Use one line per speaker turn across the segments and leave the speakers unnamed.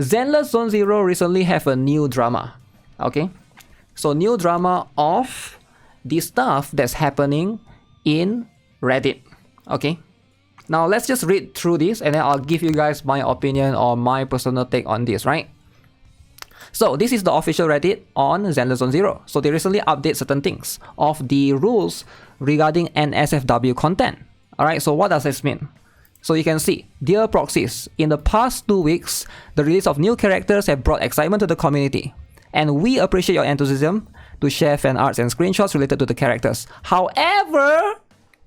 Zenless Zone Zero recently have a new drama. Okay, so new drama of the stuff that's happening in Reddit. Okay, now let's just read through this and then I'll give you guys my opinion or my personal take on this, right? So this is the official Reddit on Zenless Zone Zero. So they recently update certain things of the rules regarding NSFW content. Alright, so what does this mean? So you can see, dear proxies, in the past 2 weeks, the release of new characters have brought excitement to the community. And we appreciate your enthusiasm to share fan arts and screenshots related to the characters. However,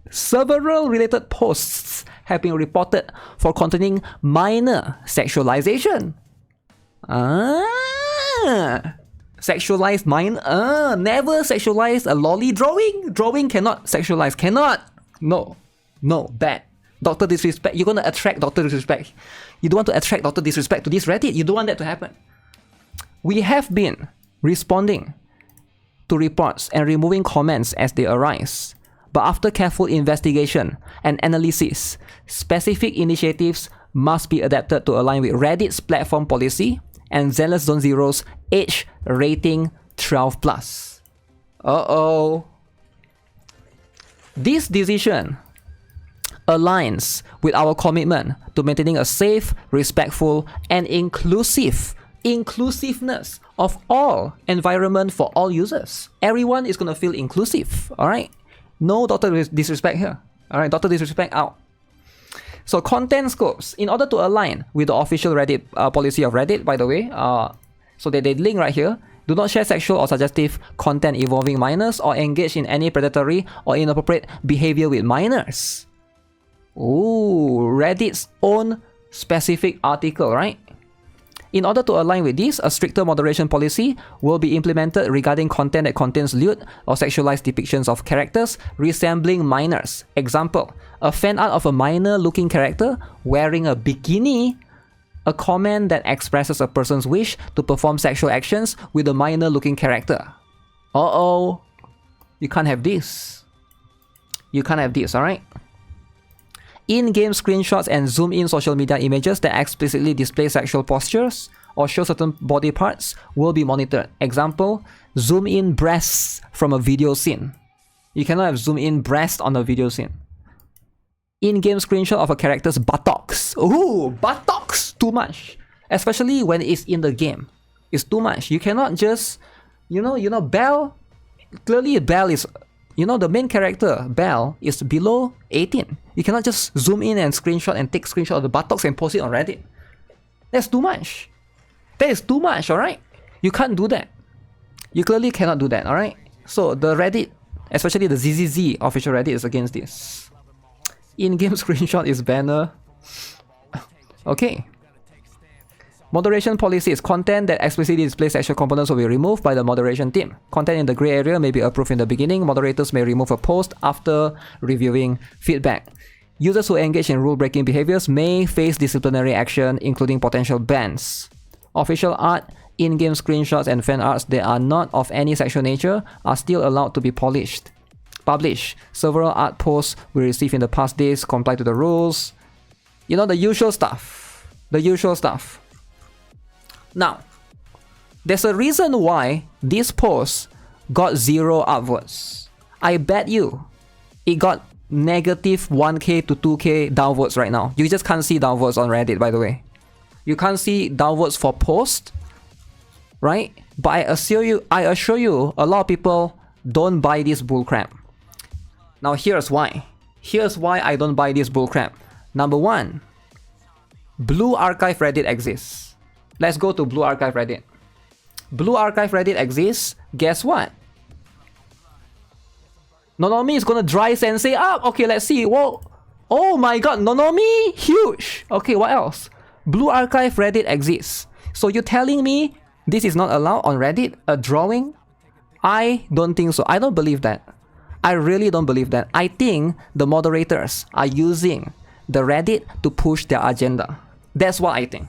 several related posts have been reported for containing minor sexualization. Sexualized minor. Never sexualize a lolly drawing. Drawing cannot sexualize. Cannot. No, bad. Doctor disrespect. You're gonna attract Doctor disrespect. You don't want to attract Doctor disrespect to this Reddit. You don't want that to happen. We have been responding to reports and removing comments as they arise. But after careful investigation and analysis, specific initiatives must be adapted to align with Reddit's platform policy and Zenless Zone Zero's age rating 12+. Uh-oh. This decision aligns with our commitment to maintaining a safe, respectful, and inclusiveness of all environment for all users. Everyone is going to feel inclusive, alright? No Doctor disrespect here. Alright, Doctor disrespect out. So content scopes, in order to align with the official Reddit policy of Reddit, by the way, so that they link right here, do not share sexual or suggestive content involving minors or engage in any predatory or inappropriate behavior with minors. Ooh, Reddit's own specific article, right? In order to align with this, a stricter moderation policy will be implemented regarding content that contains lewd or sexualized depictions of characters resembling minors. Example, a fan art of a minor-looking character wearing a bikini, a comment that expresses a person's wish to perform sexual actions with a minor-looking character. Uh-oh, you can't have this. You can't have this, alright? In-game screenshots and zoom-in social media images that explicitly display sexual postures or show certain body parts will be monitored. Example, zoom-in breasts from a video scene. You cannot have zoom-in breast on a video scene. In-game screenshot of a character's buttocks. Ooh, buttocks! Too much. Especially when it's in the game. It's too much. You cannot just... You know, Belle... Clearly, Belle is... You know, the main character, Belle, is below 18. You cannot just zoom in and screenshot and take screenshot of the buttocks and post it on Reddit. That's too much. That is too much, alright? You can't do that. You clearly cannot do that, alright? So the Reddit, especially the ZZZ official Reddit, is against this. In-game screenshot is banner. Okay. Moderation policies. Content that explicitly displays sexual components will be removed by the moderation team. Content in the gray area may be approved in the beginning. Moderators may remove a post after reviewing feedback. Users who engage in rule-breaking behaviors may face disciplinary action, including potential bans. Official art, in-game screenshots, and fan arts that are not of any sexual nature are still allowed to be published. Several art posts we received in the past days comply to the rules. You know, the usual stuff. The usual stuff. Now, there's a reason why this post got 0 upvotes. I bet you it got negative 1k to 2k downvotes right now. You just can't see downvotes on Reddit, by the way. You can't see downvotes for post, right? But I assure you, a lot of people don't buy this bullcrap. Now here's why. Here's why I don't buy this bullcrap. Number 1, Blue Archive Reddit exists. Let's go to Blue Archive Reddit. Blue Archive Reddit exists. Guess what? Nonomi is gonna dry Sensei up. Okay, let's see. Whoa. Oh my god, Nonomi! Huge! Okay, what else? Blue Archive Reddit exists. So you're telling me this is not allowed on Reddit? A drawing? I don't think so. I don't believe that. I really don't believe that. I think the moderators are using the Reddit to push their agenda. That's what I think.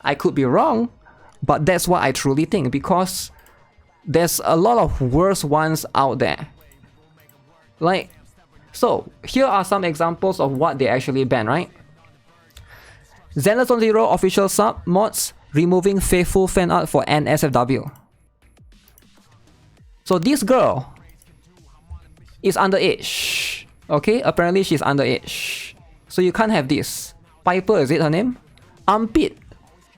I could be wrong, but that's what I truly think, because there's a lot of worse ones out there. Like, so here are some examples of what they actually ban, right? Zenless Zone Zero official sub mods removing faithful fan art for NSFW. So this girl is underage. Okay, apparently she's underage. So you can't have this. Piper, is it her name? Armpit.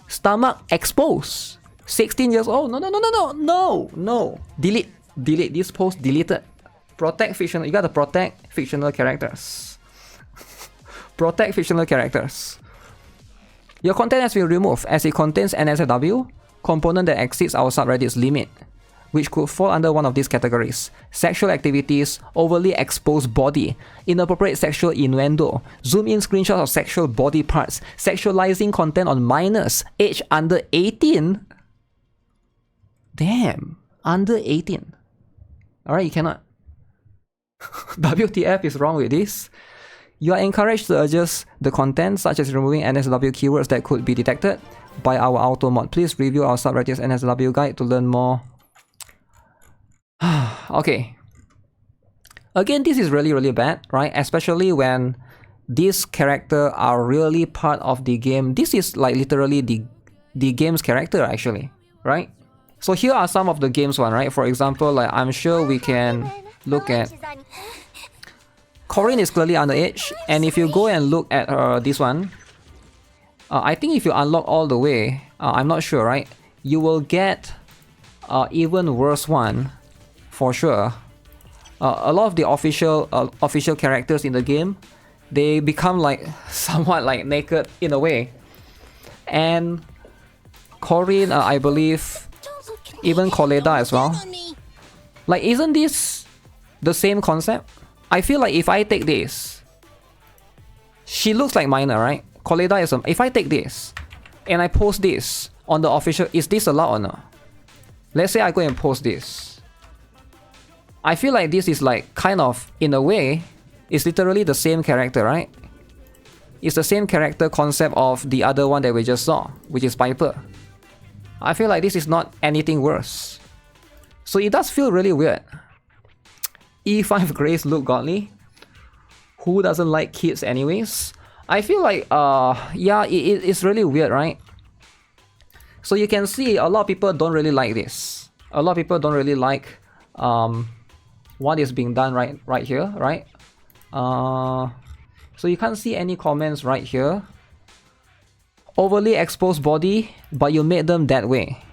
Stomach exposed. 16 years old. No. Delete. This post deleted. Protect fictional. You gotta protect fictional characters. Protect fictional characters. Your content has been removed as it contains NSFW, component that exceeds our subreddit's limit, which could fall under one of these categories: sexual activities, overly exposed body, inappropriate sexual innuendo, zoom-in screenshots of sexual body parts, sexualizing content on minors, age under 18. Damn, under 18. Alright, you cannot. WTF is wrong with this? You are encouraged to adjust the content, such as removing NSW keywords that could be detected by our auto mod. Please review our subreddit's NSW guide to learn more. Okay. Again, this is really bad, right? Especially when these characters are really part of the game. This is like literally the game's character actually, right? So here are some of the game's one, right? For example, like I'm sure we can look at Corinne is clearly underage, and if you go and look at this one, I think if you unlock all the way, I'm not sure, right? You will get even worse one. For sure. A lot of the official characters in the game, they become like somewhat like naked in a way. And Corinne, I believe, even Koleda as well. Like, isn't this the same concept? I feel like if I take this, she looks like minor, right? Koleda is if I take this and I post this on the official, is this allowed or not? Let's say I go and post this. I feel like this is like kind of, in a way, it's literally the same character, right? It's the same character concept of the other one that we just saw, which is Piper. I feel like this is not anything worse. So it does feel really weird. E5 Grace look godly. Who doesn't like kids anyways? I feel like, yeah, it's really weird, right? So you can see a lot of people don't really like this. A lot of people don't really like what is being done right here, right? So you can't see any comments right here. Overly exposed body, but you made them that way.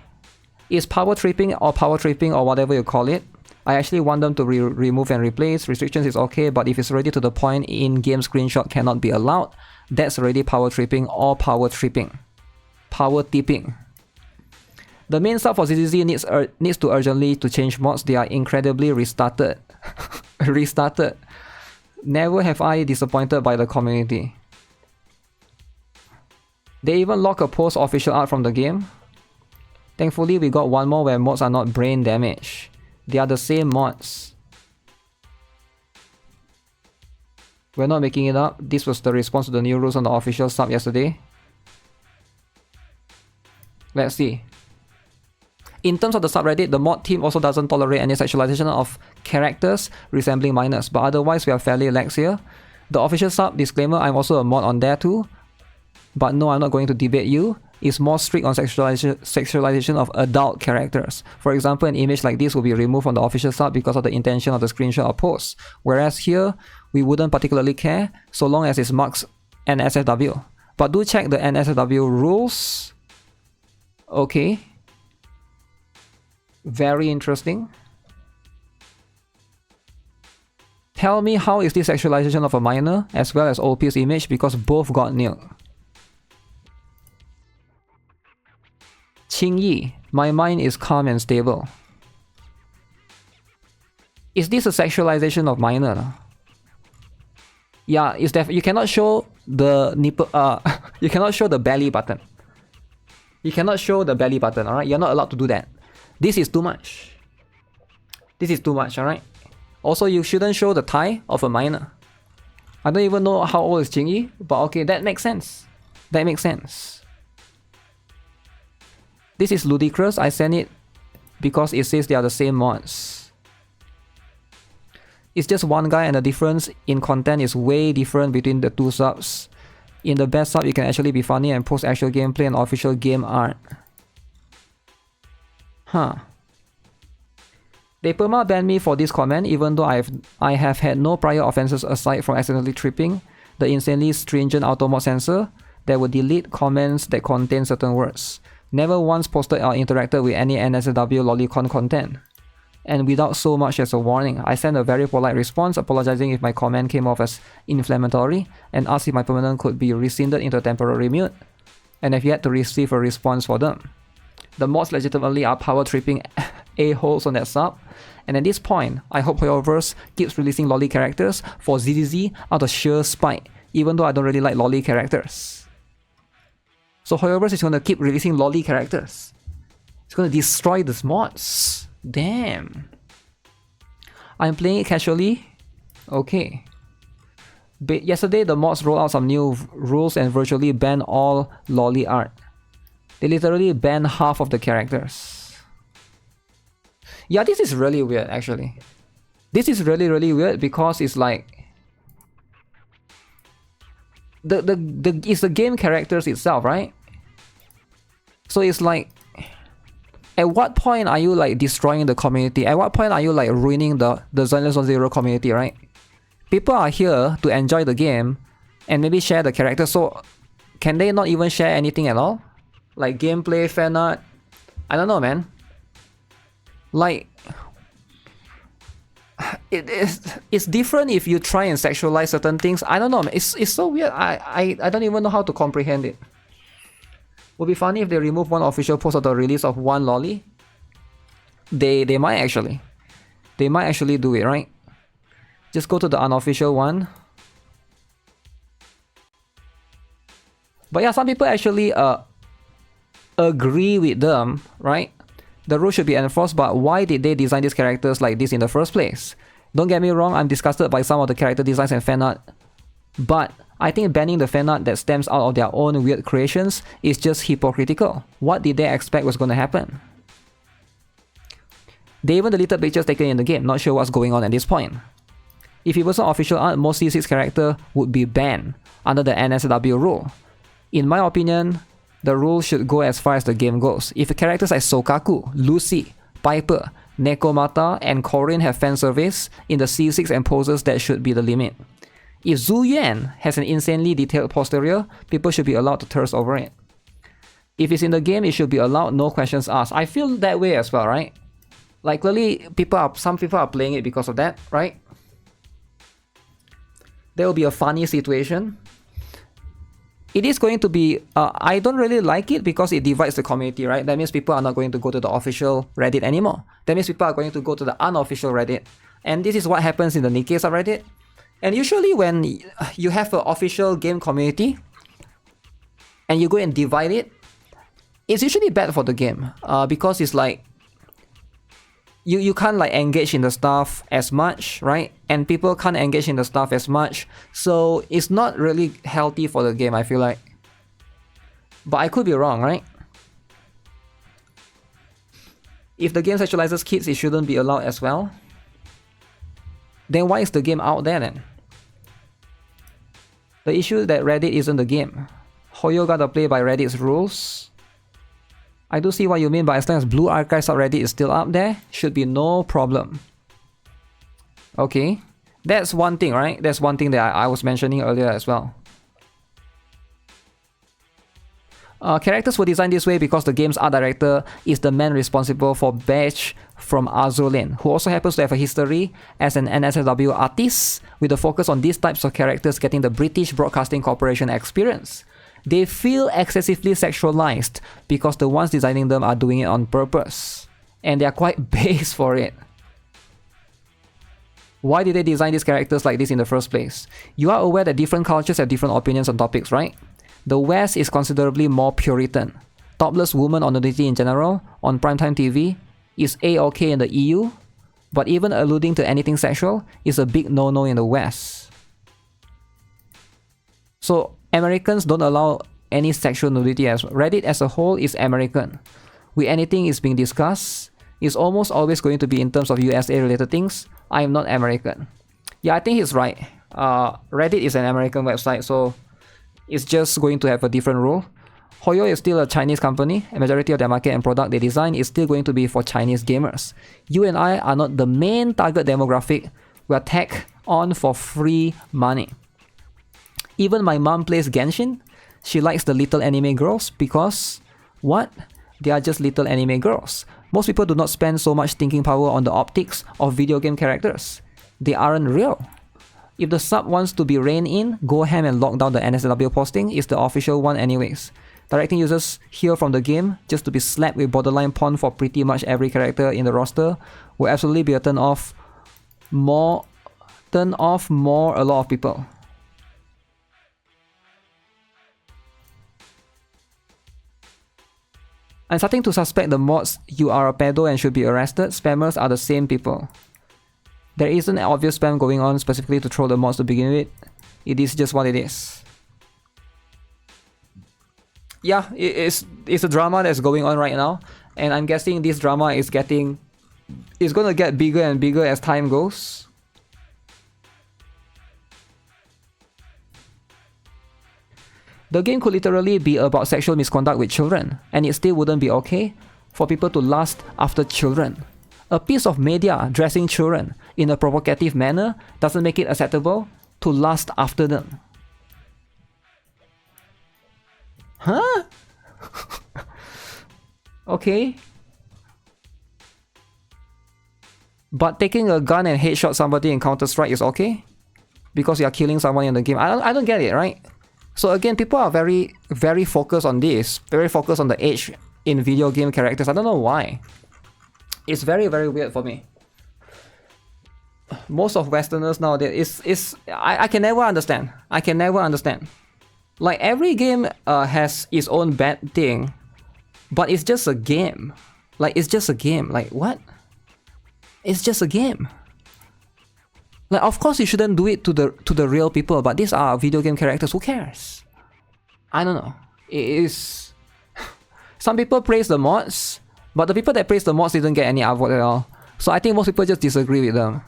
Is power tripping or whatever you call it. I actually want them to remove and replace. Restrictions is okay, but if it's already to the point in-game screenshot cannot be allowed, that's already power tripping or power tripping. Power tipping. The main sub for ZZZ needs to urgently to change mods. They are incredibly restarted. Restarted. Never have I disappointed by the community. They even lock a post official art from the game. Thankfully, we got one more where mods are not brain damage. They are the same mods. We're not making it up. This was the response to the new rules on the official sub yesterday. Let's see. In terms of the subreddit, the mod team also doesn't tolerate any sexualization of characters resembling minors, but otherwise we are fairly lax here. The official sub, disclaimer, I'm also a mod on there too. But no, I'm not going to debate you. Is more strict on sexualization of adult characters. For example, an image like this will be removed from the official sub because of the intention of the screenshot or post. Whereas here, we wouldn't particularly care so long as it marks NSFW. But do check the NSFW rules. Okay. Very interesting. Tell me, how is this sexualization of a minor as well as OP's image, because both got nuked. Qingyi, my mind is calm and stable. Is this a sexualization of minor? Yeah, it's you cannot show the nipple. You cannot show the belly button. You cannot show the belly button. All right, you're not allowed to do that. This is too much. This is too much. All right. Also, you shouldn't show the thigh of a minor. I don't even know how old is Qingyi, but okay, that makes sense. That makes sense. This is ludicrous. I sent it because it says they are the same mods. It's just one guy and the difference in content is way different between the two subs. In the best sub, you can actually be funny and post actual gameplay and official game art. Huh. They perma banned me for this comment, even though I have had no prior offenses aside from accidentally tripping the insanely stringent auto-mod censor that would delete comments that contain certain words. Never once posted or interacted with any NSFW lolicon content. And without so much as a warning, I sent a very polite response apologizing if my comment came off as inflammatory and asked if my permanent could be rescinded into a temporary mute, and have yet to receive a response for them. The mods legitimately are power tripping a-holes on that sub, and at this point, I hope Hoyoverse keeps releasing lolly characters for ZZZ out of sheer spite, even though I don't really like lolly characters. So Hoyoverse is going to keep releasing lolly characters. It's going to destroy these mods. Damn. I'm playing it casually. Okay. But yesterday, the mods rolled out some new rules and virtually banned all lolly art. They literally banned half of the characters. Yeah, this is really weird actually. This is really weird because it's like it's the game characters itself, right? So it's like, at what point are you like destroying the community? At what point are you like ruining the Zenless 1.0 community, right? People are here to enjoy the game and maybe share the character, so can they not even share anything at all? Like gameplay, fan art? I don't know, man. Like, it's different if you try and sexualize certain things. I don't know, man. It's so weird. I don't even know how to comprehend it. Would be funny if they remove one official post of the release of one lolly. They might actually. They might actually do it, right? Just go to the unofficial one. But yeah, some people actually agree with them, right? The rule should be enforced, but why did they design these characters like this in the first place? Don't get me wrong, I'm disgusted by some of the character designs and fan art, but I think banning the fan art that stems out of their own weird creations is just hypocritical. What did they expect was going to happen? They even deleted pictures taken in the game, not sure what's going on at this point. If it wasn't official art, most C6 character would be banned under the NSW rule. In my opinion, the rule should go as far as the game goes. If characters like Sokaku, Lucy, Piper, Nekomata, and Korin have fan service in the C6 and poses, that should be the limit. If Zhu Yuan has an insanely detailed posterior, people should be allowed to thirst over it. If it's in the game, it should be allowed, no questions asked. I feel that way as well, right? Like clearly, some people are playing it because of that, right? There will be a funny situation. It is going to be, I don't really like it because it divides the community, right? That means people are not going to go to the official Reddit anymore. That means people are going to go to the unofficial Reddit. And this is what happens in the Nikkei subreddit. And usually when you have an official game community and you go and divide it, it's usually bad for the game. Because it's like, you can't like engage in the stuff as much, right? And people can't engage in the stuff as much, so it's not really healthy for the game, I feel like. But I could be wrong, right? If the game sexualizes kids, it shouldn't be allowed as well. Then why is the game out there then? The issue is that Reddit isn't the game. Hoyo gotta play by Reddit's rules. I do see what you mean, but as long as Blue Archive subreddit is still up there, should be no problem. Okay, that's one thing, right? That's one thing that I was mentioning earlier as well. Characters were designed this way because the game's art director is the man responsible for Batch from Azulin, who also happens to have a history as an NSFW artist with a focus on these types of characters getting the British Broadcasting Corporation experience. They feel excessively sexualized because the ones designing them are doing it on purpose. And they are quite base for it. Why did they design these characters like this in the first place? You are aware that different cultures have different opinions on topics, right? The West is considerably more Puritan. Topless women or nudity in general, on primetime TV, is A-OK in the EU, but even alluding to anything sexual is a big no-no in the West. So, Americans don't allow any sexual nudity as Reddit as a whole is American. With anything is being discussed, it's almost always going to be in terms of USA related things. I am not American. Yeah, I think he's right. Reddit is an American website, so It's just going to have a different role. Hoyo is still a Chinese company, and majority of their market and product they design is still going to be for Chinese gamers. You and I are not the main target demographic. We are tech on for free money. Even my mom plays Genshin. She likes the little anime girls because, what? They are just little anime girls. Most people do not spend so much thinking power on the optics of video game characters. They aren't real. If the sub wants to be reined in, go ham and lock down the NSW posting. It's the official one anyways. Directing users here from the game just to be slapped with borderline porn for pretty much every character in the roster will absolutely be a turn off more a lot of people. I'm starting to suspect the mods you are a pedo and should be arrested. Spammers are the same people. There isn't an obvious spam going on specifically to troll the mods to begin with. It is just what it is. Yeah, it's a drama that's going on right now, and I'm guessing this drama is gonna get bigger and bigger as time goes. The game could literally be about sexual misconduct with children, and it still wouldn't be okay for people to lust after children. A piece of media dressing children in a provocative manner doesn't make it acceptable to lust after them. Huh? Okay. But taking a gun and headshot somebody in Counter-Strike is okay? Because you are killing someone in the game. I don't get it, right? So again, people are very, very focused on this. Very focused on the age in video game characters. I don't know why. It's very, very weird for me. Most of Westerners nowadays I can never understand. I can never understand. Like, every game has its own bad thing, but it's just a game. Like, it's just a game. Like, what? It's just a game. Like, of course you shouldn't do it to the real people, but these are video game characters. Who cares? I don't know. It is. Some people praise the mods, but the people that praise the mods didn't get any upvote at all. So I think most people just disagree with them.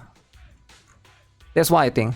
That's what I think.